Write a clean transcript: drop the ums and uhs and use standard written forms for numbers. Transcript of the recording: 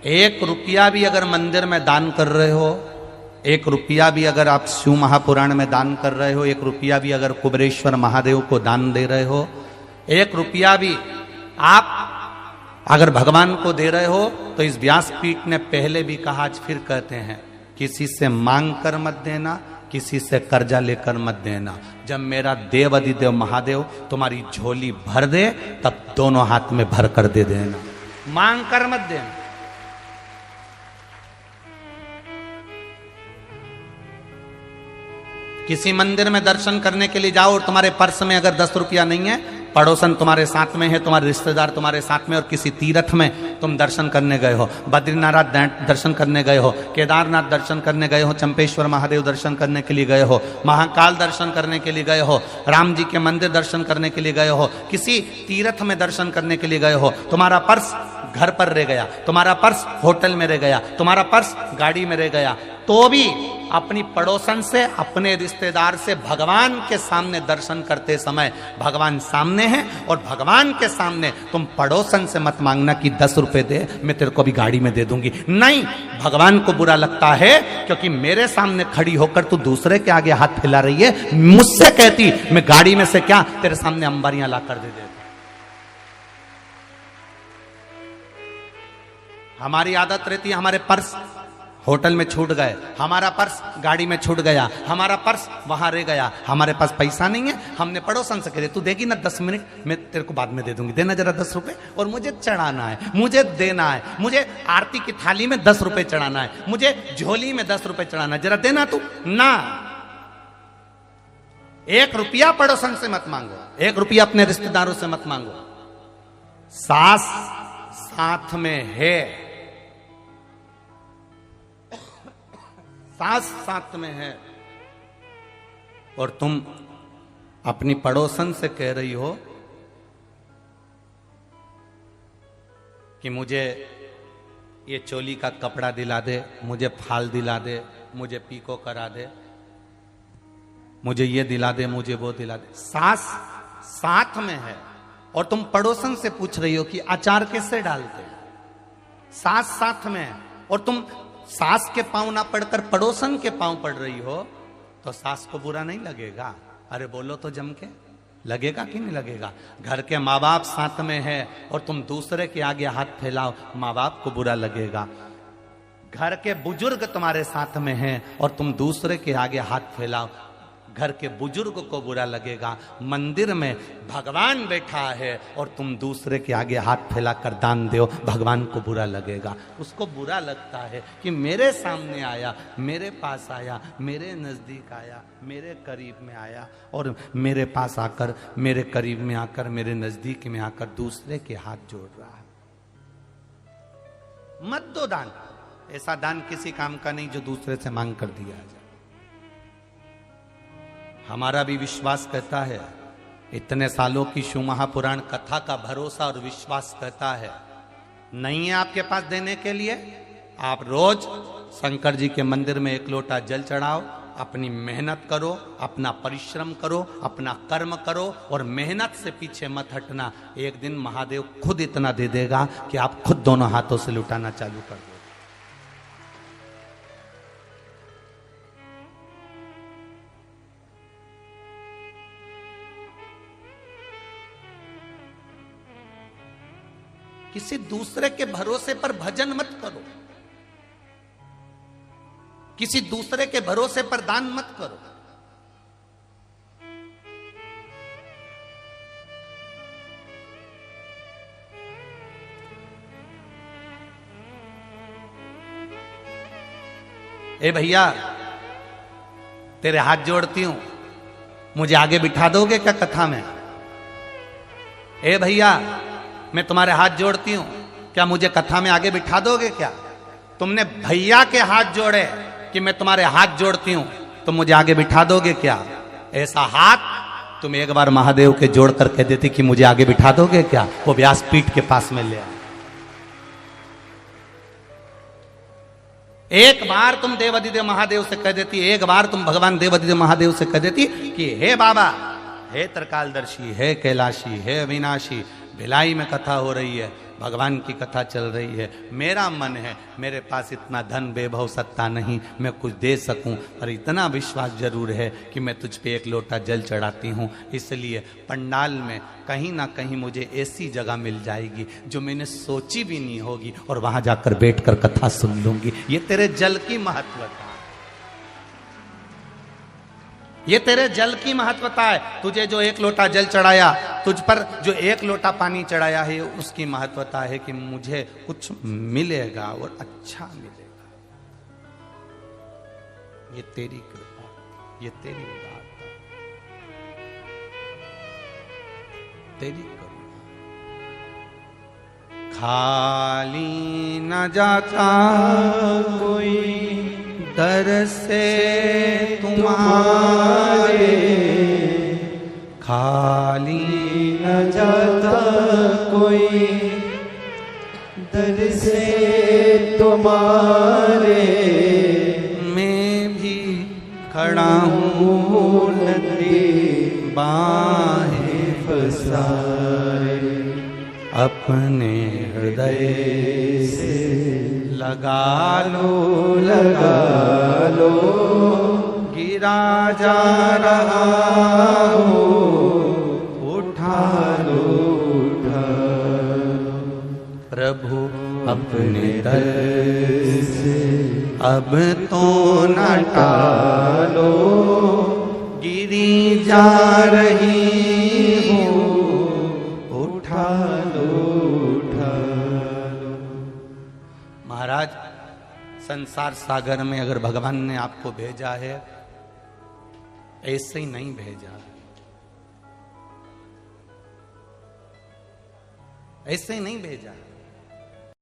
एक रुपया भी अगर मंदिर में दान कर रहे हो, एक रुपया भी अगर आप शिव महापुराण में दान कर रहे हो, एक रुपया भी अगर कुबेरेश्वर महादेव को दान दे रहे हो, एक रुपया भी आप अगर भगवान को दे रहे हो, तो इस व्यासपीठ ने पहले भी कहा, आज फिर कहते हैं, किसी से मांग कर मत देना, किसी से कर्जा लेकर मत देना। जब मेरा देव अधिदेव महादेव तुम्हारी झोली भर दे, तब दोनों हाथ में भर कर दे देना, मांग कर मत देना। किसी मंदिर में दर्शन करने के लिए जाओ और तुम्हारे पर्स में अगर 10 रुपया नहीं है, पड़ोसन तुम्हारे साथ में है, तुम्हारे रिश्तेदार तुम्हारे साथ में, और किसी तीर्थ में तुम दर्शन करने गए हो, बद्रीनाथ दर्शन करने गए हो, केदारनाथ दर्शन करने गए हो, चंपेश्वर महादेव दर्शन करने के लिए गए हो, महाकाल दर्शन करने के लिए गए हो, राम जी के मंदिर दर्शन करने के लिए गए हो, किसी तीर्थ में दर्शन करने के लिए गए हो, तुम्हारा पर्स घर पर रह गया, तुम्हारा पर्स होटल में रह गया, तुम्हारा पर्स गाड़ी में रह गया, तो भी अपनी पड़ोसन से, अपने रिश्तेदार से भगवान के सामने दर्शन करते समय, भगवान सामने है और भगवान के सामने तुम पड़ोसन से मत मांगना कि 10 रुपए दे, मैं तेरे को भी गाड़ी में दे दूंगी। नहीं, भगवान को बुरा लगता है क्योंकि मेरे सामने खड़ी होकर तू दूसरे के आगे हाथ फैला रही है। मुझसे कहती मैं गाड़ी में से क्या तेरे सामने अंबारियां ला कर दे देता। हमारी आदत रहती है, हमारे पर्स होटल में छूट गए, हमारा पर्स गाड़ी में छूट गया, हमारा पर्स वहां रह गया, हमारे पास पैसा नहीं है, हमने पड़ोसन से कहे तू देगी ना 10 मिनट, मैं तेरे को बाद में दे दूंगी, देना जरा 10 रुपए, और मुझे चढ़ाना है, मुझे देना है, मुझे आरती की थाली में 10 रुपए चढ़ाना है, मुझे झोली में 10 रुपए चढ़ाना है, जरा देना तू ना। 1 रुपया पड़ोसन से मत मांगो, 1 रुपया अपने रिश्तेदारों से मत मांगो। सास साथ में है, सास साथ में है, और तुम अपनी पड़ोसन से कह रही हो कि मुझे ये चोली का कपड़ा दिला दे, मुझे फाल दिला दे, मुझे पीको करा दे, मुझे ये दिला दे, मुझे वो दिला दे। सास साथ में है और तुम पड़ोसन से पूछ रही हो कि अचार कैसे डालते। सास साथ में है और तुम सास के पांव ना पड़कर पड़ोसन के पांव पड़ रही हो, तो सास को बुरा नहीं लगेगा? अरे बोलो तो जम के, लगेगा कि नहीं लगेगा? घर के माँ बाप साथ में है और तुम दूसरे के आगे हाथ फैलाओ, माँ बाप को बुरा लगेगा। घर के बुजुर्ग तुम्हारे साथ में हैं और तुम दूसरे के आगे हाथ फैलाओ, घर के बुजुर्ग को बुरा लगेगा। मंदिर में भगवान बैठा है और तुम दूसरे के आगे हाथ फैलाकर दान दो, भगवान को बुरा लगेगा। उसको बुरा लगता है कि मेरे सामने आया, मेरे पास आया, मेरे नजदीक आया, मेरे करीब में आया, और मेरे पास आकर, मेरे करीब में आकर, मेरे नजदीक में आकर दूसरे के हाथ जोड़ रहा है। मत दो दान, ऐसा दान किसी काम का नहीं जो दूसरे से मांग कर दिया जाए। हमारा भी विश्वास कहता है, इतने सालों की शिव महापुराण कथा का भरोसा और विश्वास कहता है, नहीं है आपके पास देने के लिए, आप रोज शंकर जी के मंदिर में 1 लोटा जल चढ़ाओ, अपनी मेहनत करो, अपना परिश्रम करो, अपना कर्म करो, और मेहनत से पीछे मत हटना। एक दिन महादेव खुद इतना दे देगा कि आप खुद दोनों हाथों से लुटाना चालू कर दो। किसी दूसरे के भरोसे पर भजन मत करो, किसी दूसरे के भरोसे पर दान मत करो। ए भैया, तेरे हाथ जोड़ती हूं, मुझे आगे बिठा दोगे क्या कथा में? ए भैया, मैं तुम्हारे हाथ जोड़ती हूं, क्या मुझे कथा में आगे बिठा दोगे क्या? तुमने भैया के हाथ जोड़े कि मैं तुम्हारे हाथ जोड़ती हूं, तो मुझे आगे बिठा दोगे क्या? ऐसा हाथ तुम एक बार महादेव के जोड़ कर कह देती कि मुझे आगे बिठा दोगे क्या? वो व्यासपीठ के पास में ले आए। एक बार तुम देवाधिदेव महादेव से कह देती, एक बार तुम भगवान देवाधिदेव महादेव से कह देती कि हे बाबा, हे त्रिकालदर्शी, हे कैलाशी, हे अविनाशी, भिलाई में कथा हो रही है, भगवान की कथा चल रही है, मेरा मन है, मेरे पास इतना धन वैभव सत्ता नहीं मैं कुछ दे सकूं, पर इतना विश्वास जरूर है कि मैं तुझ पे एक लोटा जल चढ़ाती हूं, इसलिए पंडाल में कहीं ना कहीं मुझे ऐसी जगह मिल जाएगी जो मैंने सोची भी नहीं होगी, और वहां जाकर बैठकर कथा सुन लूंगी। ये तेरे जल की महत्वता, ये तेरे जल की महत्वता है। तुझे जो एक लोटा जल चढ़ाया, तुझ पर जो एक लोटा पानी चढ़ाया है, उसकी महत्वता है कि मुझे कुछ मिलेगा और अच्छा मिलेगा। ये तेरी कृपा, ये तेरी उदारता, तेरी करुणा। खाली न जाता कोई दर से तुम्हारे, खाली न जाता कोई दर से तुम्हारे, मैं भी खड़ा हूँ नदी बाहें पसारे, अपने हृदय से लगा लो, लगा लो, गिरा जा रहा हो, उठा लो, उठा प्रभु अपने दर से अब तो न टालो, गिरी जा रही हो, उठा लो, उठा लो। महाराज, संसार सागर में अगर भगवान ने आपको भेजा है, ऐसे ही नहीं भेजा, ऐसे ही नहीं भेजा।